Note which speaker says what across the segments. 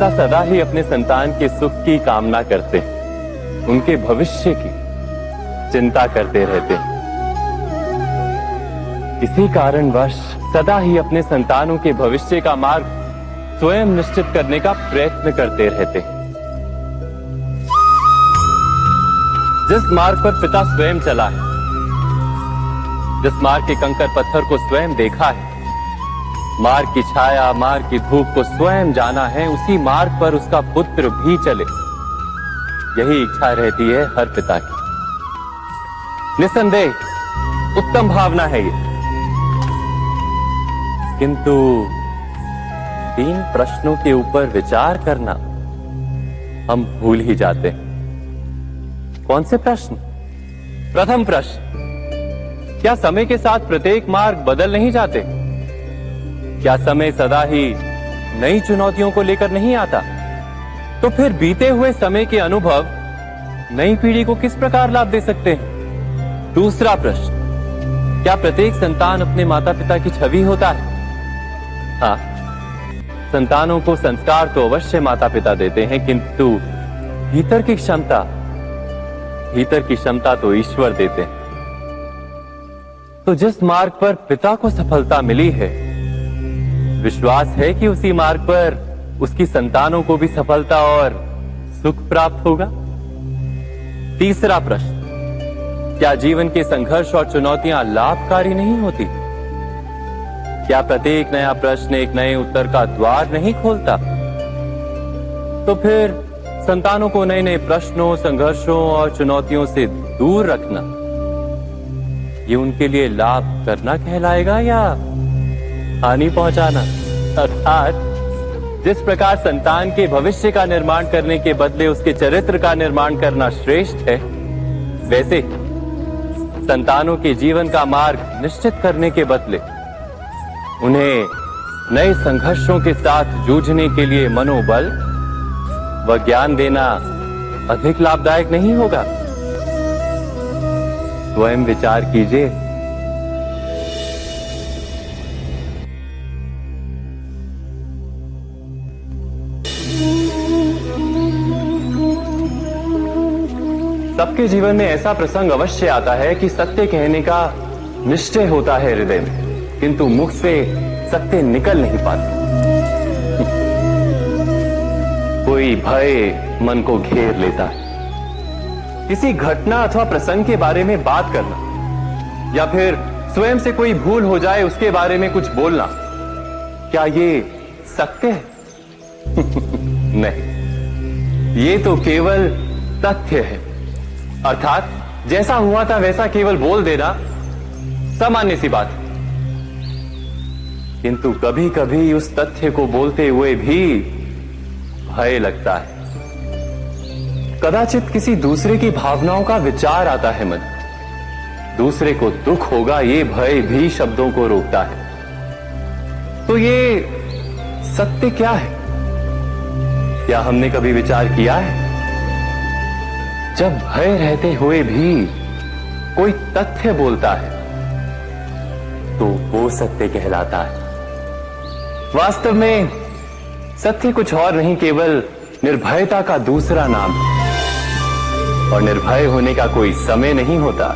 Speaker 1: पिता सदा ही अपने संतान के सुख की कामना करते हैं, उनके भविष्य की चिंता करते रहते हैं। इसी कारणवश सदा ही अपने संतानों के भविष्य का मार्ग स्वयं निश्चित करने का प्रयत्न करते रहते हैं। जिस मार्ग पर पिता स्वयं चला है, जिस मार्ग के कंकर पत्थर को स्वयं देखा है, मार्ग की छाया, मार्ग की धूप को स्वयं जाना है, उसी मार्ग पर उसका पुत्र भी चले, यही इच्छा रहती है हर पिता की। निस्संदेह उत्तम भावना है ये, किंतु 3 प्रश्नों के ऊपर विचार करना हम भूल ही जाते हैं। कौन से प्रश्न? प्रथम प्रश्न, क्या समय के साथ प्रत्येक मार्ग बदल नहीं जाते? क्या समय सदा ही नई चुनौतियों को लेकर नहीं आता? तो फिर बीते हुए समय के अनुभव नई पीढ़ी को किस प्रकार लाभ दे सकते हैं? दूसरा प्रश्न, क्या प्रत्येक संतान अपने माता पिता की छवि होता है? हाँ, संतानों को संस्कार तो अवश्य माता पिता देते हैं, किंतु भीतर की क्षमता तो ईश्वर देते हैं। तो जिस मार्ग पर पिता को सफलता मिली है, विश्वास है कि उसी मार्ग पर उसकी संतानों को भी सफलता और सुख प्राप्त होगा। तीसरा प्रश्न, क्या जीवन के संघर्ष और चुनौतियां लाभकारी नहीं होती? क्या प्रत्येक नया प्रश्न एक नए उत्तर का द्वार नहीं खोलता? तो फिर संतानों को नए नए प्रश्नों, संघर्षों और चुनौतियों से दूर रखना, ये उनके लिए लाभ करना कहलाएगा या हानि पहुंचाना? अर्थात जिस प्रकार संतान के भविष्य का निर्माण करने के बदले उसके चरित्र का निर्माण करना श्रेष्ठ है, वैसे संतानों के जीवन का मार्ग निश्चित करने के बदले उन्हें नए संघर्षों के साथ जूझने के लिए मनोबल व ज्ञान देना अधिक लाभदायक नहीं होगा? स्वयं विचार कीजिए। सबके जीवन में ऐसा प्रसंग अवश्य आता है कि सत्य कहने का निश्चय होता है हृदय में, किंतु मुख से सत्य निकल नहीं पाता। कोई भय मन को घेर लेता है। किसी घटना अथवा प्रसंग के बारे में बात करना या फिर स्वयं से कोई भूल हो जाए उसके बारे में कुछ बोलना, क्या ये सत्य है? नहीं, ये तो केवल तथ्य है। अर्थात जैसा हुआ था वैसा केवल बोल देना सामान्य सी बात है। किंतु कभी कभी उस तथ्य को बोलते हुए भी भय लगता है। कदाचित किसी दूसरे की भावनाओं का विचार आता है मन, दूसरे को दुख होगा, ये भय भी शब्दों को रोकता है। तो ये सत्य क्या है? क्या हमने कभी विचार किया है? जब भय रहते हुए भी कोई तथ्य बोलता है तो वो सत्य कहलाता है। वास्तव में सत्य कुछ और नहीं, केवल निर्भयता का दूसरा नाम है। और निर्भय होने का कोई समय नहीं होता,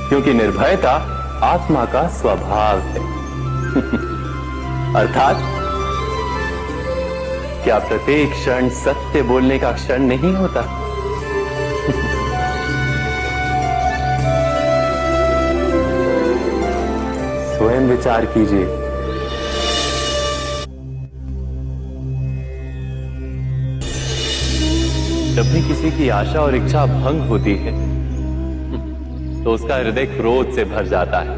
Speaker 1: क्योंकि निर्भयता आत्मा का स्वभाव है। अर्थात क्या प्रत्येक क्षण सत्य बोलने का क्षण नहीं होता? स्वयं विचार कीजिए। जब भी किसी की आशा और इच्छा भंग होती है तो उसका हृदय क्रोध से भर जाता है।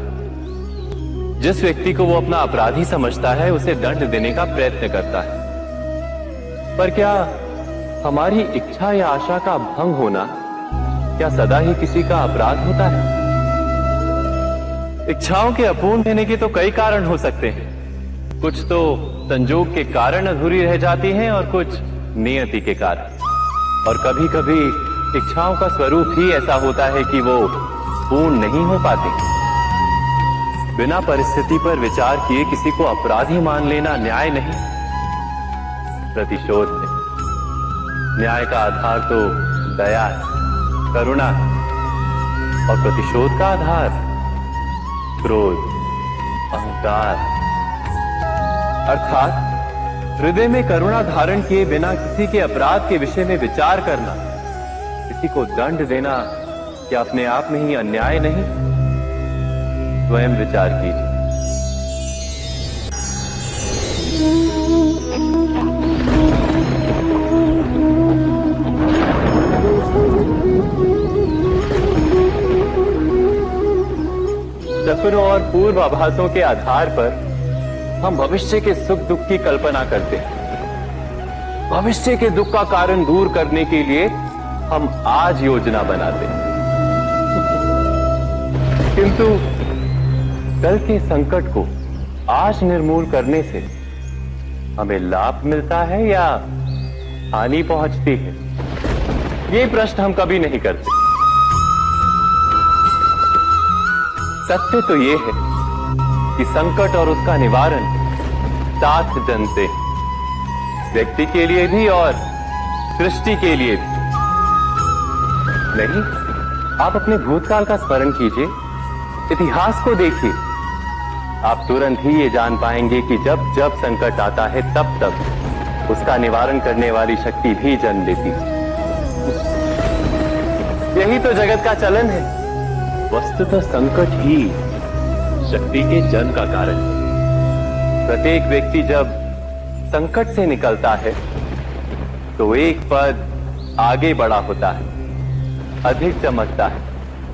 Speaker 1: जिस व्यक्ति को वो अपना अपराधी समझता है उसे दंड देने का प्रयत्न करता है। पर क्या हमारी इच्छा या आशा का भंग होना क्या सदा ही किसी का अपराध होता है? इच्छाओं के अपूर्ण रहने के तो कई कारण हो सकते हैं। कुछ तो संजोग के कारण अधूरी रह जाती हैं और कुछ नियति के कारण। और कभी कभी इच्छाओं का स्वरूप ही ऐसा होता है कि वो पूर्ण नहीं हो पाती। बिना परिस्थिति पर विचार किए किसी को अपराधी मान लेना न्याय नहीं, प्रतिशोध है। न्याय का आधार तो दया है, करुणा है, और प्रतिशोध का आधार क्रोध, अहंकार। अर्थात हृदय में करुणा धारण किए बिना किसी के अपराध के विषय में विचार करना, किसी को दंड देना क्या अपने आप में ही अन्याय नहीं? स्वयं विचार कीजिए। सपनों और पूर्वाभासों के आधार पर हम भविष्य के सुख दुख की कल्पना करते हैं। भविष्य के दुख का कारण दूर करने के लिए हम आज योजना बनाते हैं, किंतु कल के संकट को आज निर्मूल करने से हमें लाभ मिलता है या हानि पहुंचती है? ये प्रश्न हम कभी नहीं करते। सत्य तो ये है कि संकट और उसका निवारण साथ जन से, व्यक्ति के लिए भी और सृष्टि के लिए भी। नहीं, आप अपने भूतकाल का स्मरण कीजिए, इतिहास को देखिए। आप तुरंत ही ये जान पाएंगे कि जब जब संकट आता है तब तब उसका निवारण करने वाली शक्ति भी जन्म लेती है। यही तो जगत का चलन है। वस्तुतः संकट ही शक्ति के जन्म का कारण है। प्रत्येक व्यक्ति जब संकट से निकलता है तो एक पद आगे बढ़ा होता है, अधिक चमकता है,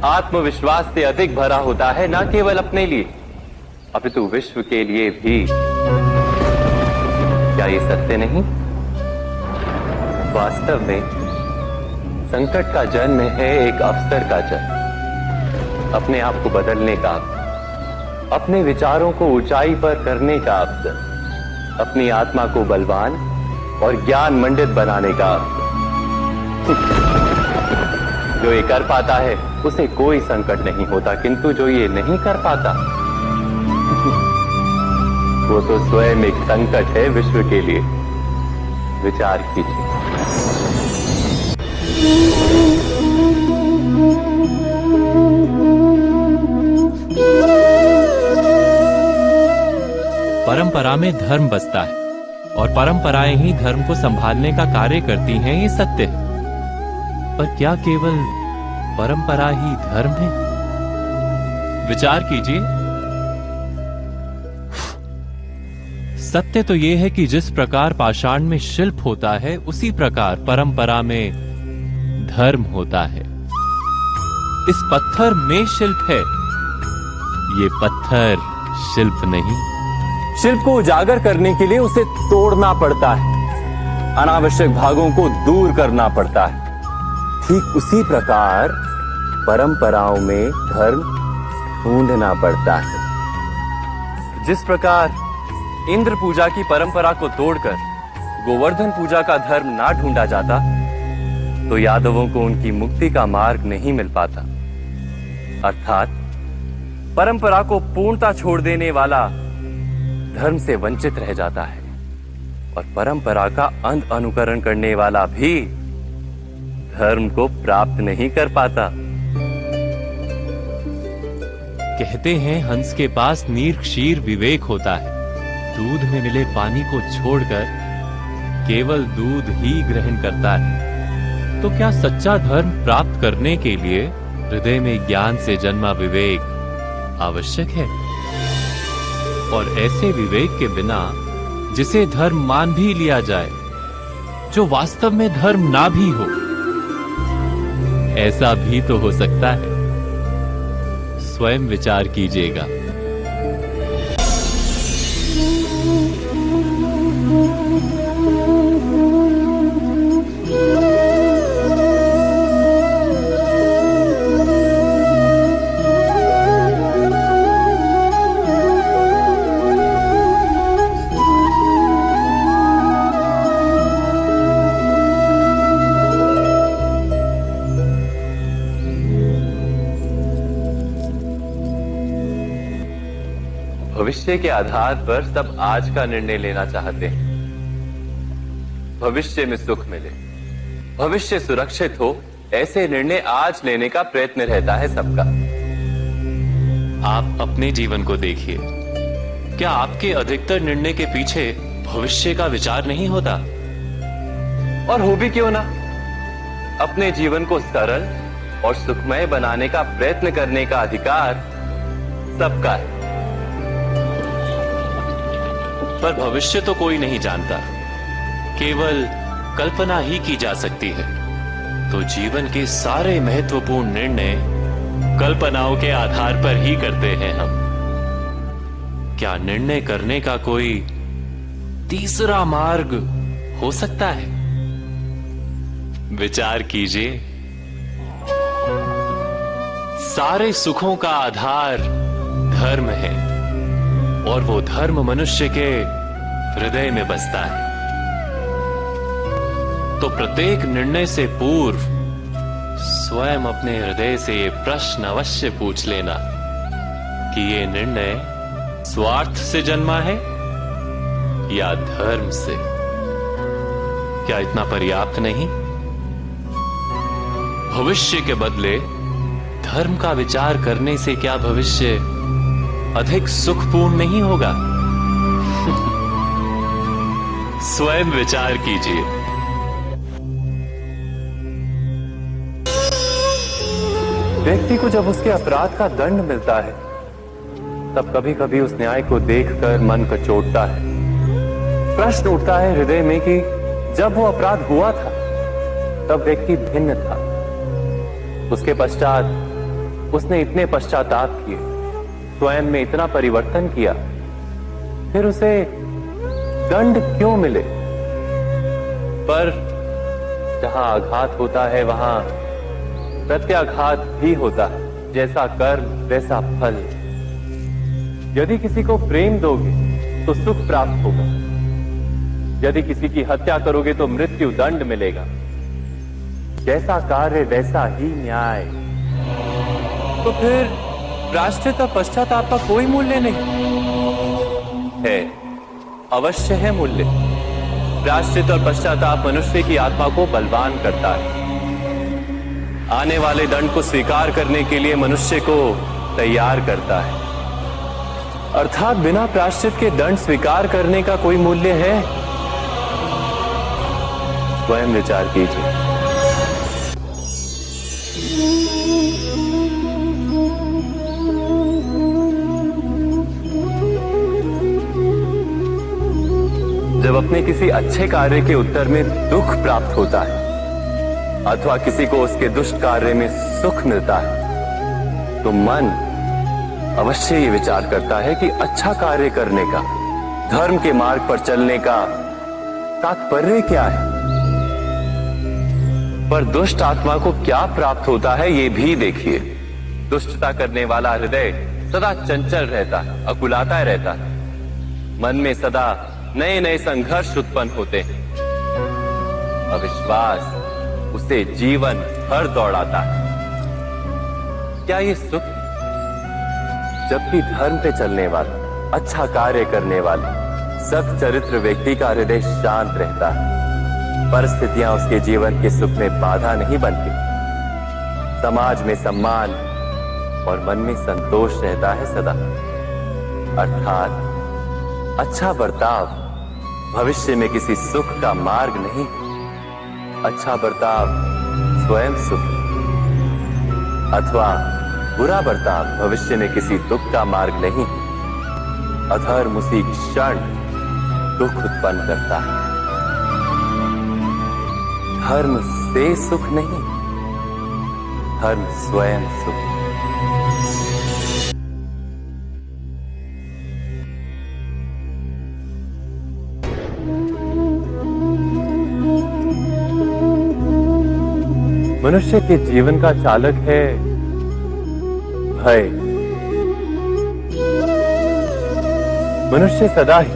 Speaker 1: आत्मविश्वास से अधिक भरा होता है, न केवल अपने लिए अपितु विश्व के लिए भी। क्या ये सत्य नहीं? वास्तव में संकट का जन्म है एक अवसर का जन्म, अपने आप को बदलने का, अपने विचारों को ऊंचाई पर करने का अवसर, अपनी आत्मा को बलवान और ज्ञान मंडित बनाने का अवसर। जो ये कर पाता है उसे कोई संकट नहीं होता, किंतु जो ये नहीं कर पाता वो तो स्वयं एक संकट है विश्व के लिए। विचार कीजिए।
Speaker 2: परंपरा में धर्म बसता है और परंपराएं ही धर्म को संभालने का कार्य करती हैं, ये सत्य है। पर क्या केवल परंपरा ही धर्म है? विचार कीजिए। सत्य तो यह है कि जिस प्रकार पाषाण में शिल्प होता है उसी प्रकार परंपरा में धर्म होता है। इस पत्थर में शिल्प है, ये पत्थर शिल्प नहीं।
Speaker 1: शिल्प को उजागर करने के लिए उसे तोड़ना पड़ता है, अनावश्यक भागों को दूर करना पड़ता है। ठीक उसी प्रकार परंपराओं में धर्म ढूंढना पड़ता है। जिस प्रकार इंद्र पूजा की परंपरा को तोड़कर गोवर्धन पूजा का धर्म ना ढूंढा जाता तो यादवों को उनकी मुक्ति का मार्ग नहीं मिल पाता। अर्थात परंपरा को पूर्णता छोड़ देने वाला धर्म से वंचित रह जाता है और परंपरा का अंध अनुकरण करने वाला भी धर्म को प्राप्त नहीं कर पाता।
Speaker 2: कहते हैं हंस के पास नीर क्षीर विवेक होता है, दूध में मिले पानी को छोड़कर केवल दूध ही ग्रहण करता है। तो क्या सच्चा धर्म प्राप्त करने के लिए हृदय में ज्ञान से जन्मा विवेक आवश्यक है? और ऐसे विवेक के बिना जिसे धर्म मान भी लिया जाए, जो वास्तव में धर्म ना भी हो, ऐसा भी तो हो सकता है। स्वयं विचार कीजिएगा।
Speaker 1: भविष्य के आधार पर सब आज का निर्णय लेना चाहते हैं। भविष्य में सुख मिले, भविष्य सुरक्षित हो, ऐसे निर्णय आज लेने का प्रयत्न रहता है सबका।
Speaker 2: आप अपने जीवन को देखिए, क्या आपके अधिकतर निर्णय के पीछे भविष्य का विचार नहीं होता?
Speaker 1: और हो भी क्यों ना, अपने जीवन को सरल और सुखमय बनाने का प्रयत्न करने का अधिकार सबका है।
Speaker 2: पर भविष्य तो कोई नहीं जानता, केवल कल्पना ही की जा सकती है। तो जीवन के सारे महत्वपूर्ण निर्णय कल्पनाओं के आधार पर ही करते हैं हम। क्या निर्णय करने का कोई तीसरा मार्ग हो सकता है? विचार कीजिए। सारे सुखों का आधार धर्म है, और वो धर्म मनुष्य के हृदय में बसता है। तो प्रत्येक निर्णय से पूर्व स्वयं अपने हृदय से ये प्रश्न अवश्य पूछ लेना कि ये निर्णय स्वार्थ से जन्मा है या धर्म से। क्या इतना पर्याप्त नहीं? भविष्य के बदले धर्म का विचार करने से क्या भविष्य अधिक सुखपूर्ण नहीं होगा? स्वयं विचार कीजिए।
Speaker 1: व्यक्ति को जब उसके अपराध का दंड मिलता है, तब कभी कभी उस न्याय को देखकर मन कचोटता है। प्रश्न उठता है हृदय में कि जब वो अपराध हुआ था, तब व्यक्ति भिन्न था। उसके पश्चात उसने इतने पश्चाताप किए, स्वयं में इतना परिवर्तन किया, फिर उसे दंड क्यों मिले? पर जहां आघात होता है, वहां प्रत्याघात भी होता है। जैसा कर्म वैसा फल। यदि किसी को प्रेम दोगे तो सुख प्राप्त होगा, यदि किसी की हत्या करोगे तो मृत्यु दंड मिलेगा। जैसा कार्य वैसा ही न्याय। तो फिर प्रायश्चित और पश्चाताप का कोई मूल्य नहीं है? अवश्य है मूल्य। प्रायश्चित और पश्चाताप मनुष्य की आत्मा को बलवान करता है। आने वाले दंड को स्वीकार करने के लिए मनुष्य को तैयार करता है। अर्थात बिना प्रायश्चित के दंड स्वीकार करने का कोई मूल्य है? स्वयं विचार कीजिए। जब अपने किसी अच्छे कार्य के उत्तर में दुख प्राप्त होता है, अथवा किसी को उसके दुष्ट कार्य में सुख मिलता है, तो मन अवश्य ये विचार करता है कि अच्छा कार्य करने का, धर्म के मार्ग पर चलने का तात्पर्य क्या है। पर दुष्ट आत्मा को क्या प्राप्त होता है, ये भी देखिए। दुष्टता करने वाला हृदय सदा चंचल रहता है, अकुलाता रहता है। मन में सदा नए नए संघर्ष उत्पन्न होते हैं। अविश्वास उसे जीवन भर दौड़ाता है। क्या ये सुख? जबकि धर्म पे चलने वाला, अच्छा कार्य करने वाले, सत चरित्र व्यक्ति का हृदय शांत रहता है। परिस्थितियां उसके जीवन के सुख में बाधा नहीं बनती। समाज में सम्मान और मन में संतोष रहता है सदा। अर्थात अच्छा बर्ताव भविष्य में किसी सुख का मार्ग नहीं। अच्छा बर्ताव स्वयं सुख, अथवा बुरा बर्ताव भविष्य में किसी दुख का मार्ग नहीं। अधर्म उसी क्षण दुख उत्पन्न करता है। धर्म से सुख नहीं, धर्म स्वयं सुख। मनुष्य के जीवन का चालक है भय। मनुष्य सदा ही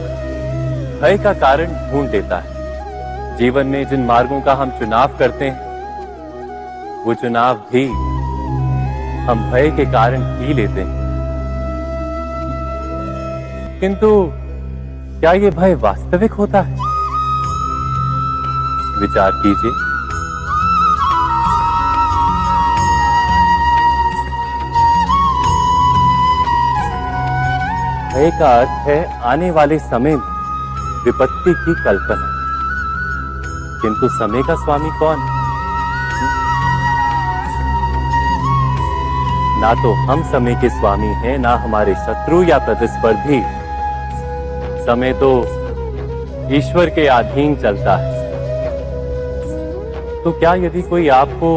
Speaker 1: भय का कारण ढूंढ लेता है। जीवन में जिन मार्गों का हम चुनाव करते हैं, वो चुनाव भी हम भय के कारण ही लेते हैं। किंतु क्या ये भय वास्तविक होता है? विचार कीजिए। भय का अर्थ है आने वाले समय में विपत्ति की कल्पना। किंतु समय का स्वामी कौन है? ना तो हम समय के स्वामी हैं, ना हमारे शत्रु या प्रतिस्पर्धी। समय तो ईश्वर के अधीन चलता है। तो क्या यदि कोई आपको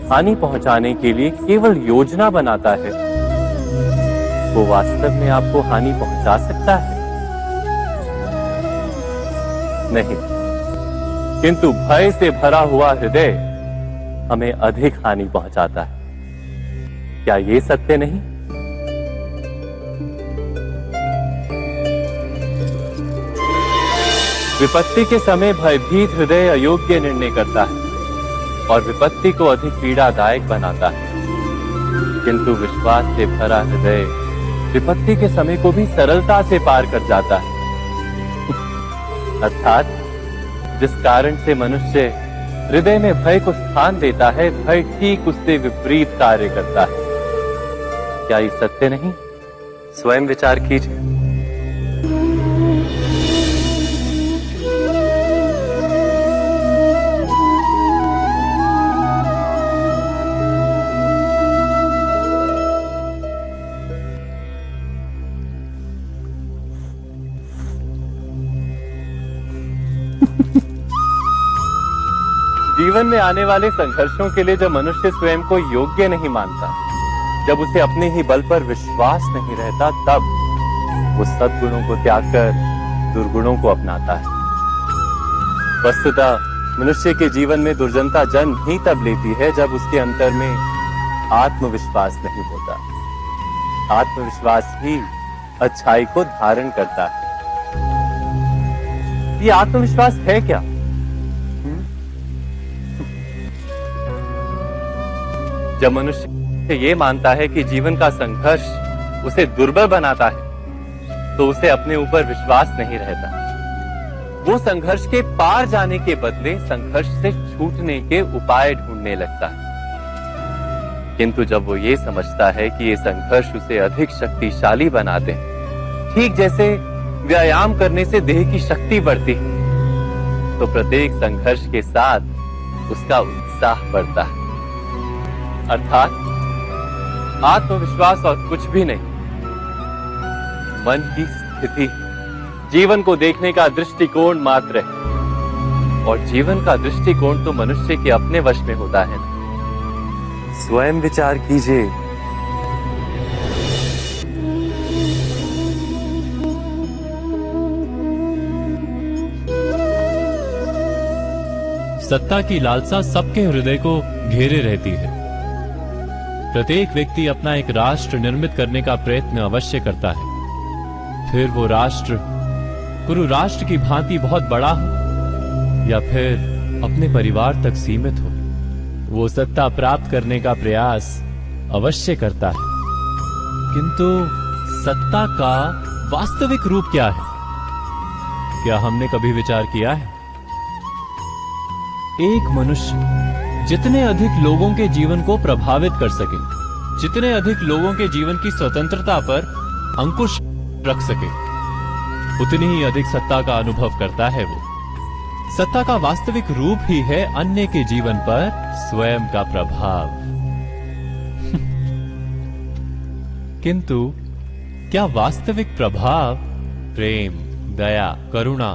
Speaker 1: हानि पहुंचाने के लिए केवल योजना बनाता है, वो वास्तव में आपको हानि पहुंचा सकता है? नहीं, किंतु भय से भरा हुआ हृदय हमें अधिक हानि पहुंचाता है। क्या ये सत्य नहीं? विपत्ति के समय भयभीत हृदय अयोग्य निर्णय करता है और विपत्ति को अधिक पीड़ादायक बनाता है, किंतु विश्वास से भरा हृदय विपत्ति के समय को भी सरलता से पार कर जाता है। अर्थात जिस कारण से मनुष्य हृदय में भय को स्थान देता है, भय ठीक उससे विपरीत कार्य करता है। क्या ये सत्य नहीं? स्वयं विचार कीजिए। जीवन में आने वाले संघर्षों के लिए जब मनुष्य स्वयं को योग्य नहीं मानता, जब उसे अपने ही बल पर विश्वास नहीं रहता, तब वो सद्गुणों को त्याग कर दुर्गुणों को अपनाता है। वस्तुतः मनुष्य के जीवन में दुर्जनता जन्म ही तब लेती है जब उसके अंतर में आत्मविश्वास नहीं होता। आत्मविश्वास ही अच्छाई को धारण करता है। ये आत्मविश्वास है क्या? जब मनुष्य ये मानता है कि जीवन का संघर्ष उसे दुर्बल बनाता है, तो उसे अपने ऊपर विश्वास नहीं रहता। वो संघर्ष के पार जाने के बदले संघर्ष से छूटने के उपाय ढूंढने लगता है। किंतु जब वो ये समझता है कि ये संघर्ष उसे अधिक शक्तिशाली बनाते हैं, ठीक जैसे व्यायाम करने से देह की शक्ति बढ़ती है, तो प्रत्येक संघर्ष के साथ उसका उत्साह बढ़ता है। अर्थात आत्मविश्वास और कुछ भी नहीं, मन की स्थिति, जीवन को देखने का दृष्टिकोण मात्र है। और जीवन का दृष्टिकोण तो मनुष्य के अपने वश में होता है ना। स्वयं विचार कीजिए।
Speaker 2: सत्ता की लालसा सबके हृदय को घेरे रहती है। प्रत्येक व्यक्ति अपना एक राष्ट्र निर्मित करने का प्रयत्न अवश्य करता है। फिर वो राष्ट्र कुरु राष्ट्र की भांति बहुत बड़ा हो या फिर अपने परिवार तक सीमित हो, वो सत्ता प्राप्त करने का प्रयास अवश्य करता है। किंतु सत्ता का वास्तविक रूप क्या है? क्या हमने कभी विचार किया है? एक मनुष्य जितने अधिक लोगों के जीवन को प्रभावित कर सके, जितने अधिक लोगों के जीवन की स्वतंत्रता पर अंकुश रख सके, उतनी ही अधिक सत्ता का अनुभव करता है वो। सत्ता का वास्तविक रूप ही है अन्य के जीवन पर स्वयं का प्रभाव। किंतु क्या वास्तविक प्रभाव प्रेम, दया, करुणा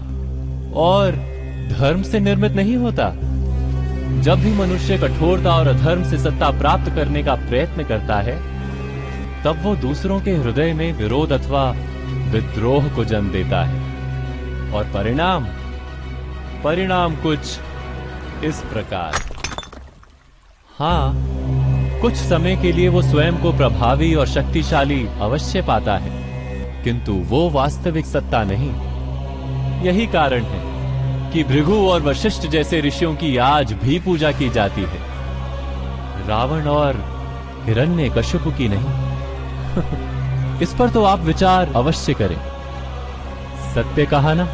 Speaker 2: और धर्म से निर्मित नहीं होता? जब भी मनुष्य कठोरता और अधर्म से सत्ता प्राप्त करने का प्रयत्न करता है, तब वो दूसरों के हृदय में विरोध अथवा विद्रोह को जन्म देता है। और परिणाम कुछ इस प्रकार। हाँ, कुछ समय के लिए वो स्वयं को प्रभावी और शक्तिशाली अवश्य पाता है, किंतु वो वास्तविक सत्ता नहीं। यही कारण है कि भृगु और वशिष्ठ जैसे ऋषियों की आज भी पूजा की जाती है, रावण और हिरण्यकश्यप की नहीं। इस पर तो आप विचार अवश्य करें। सत्य कहा ना?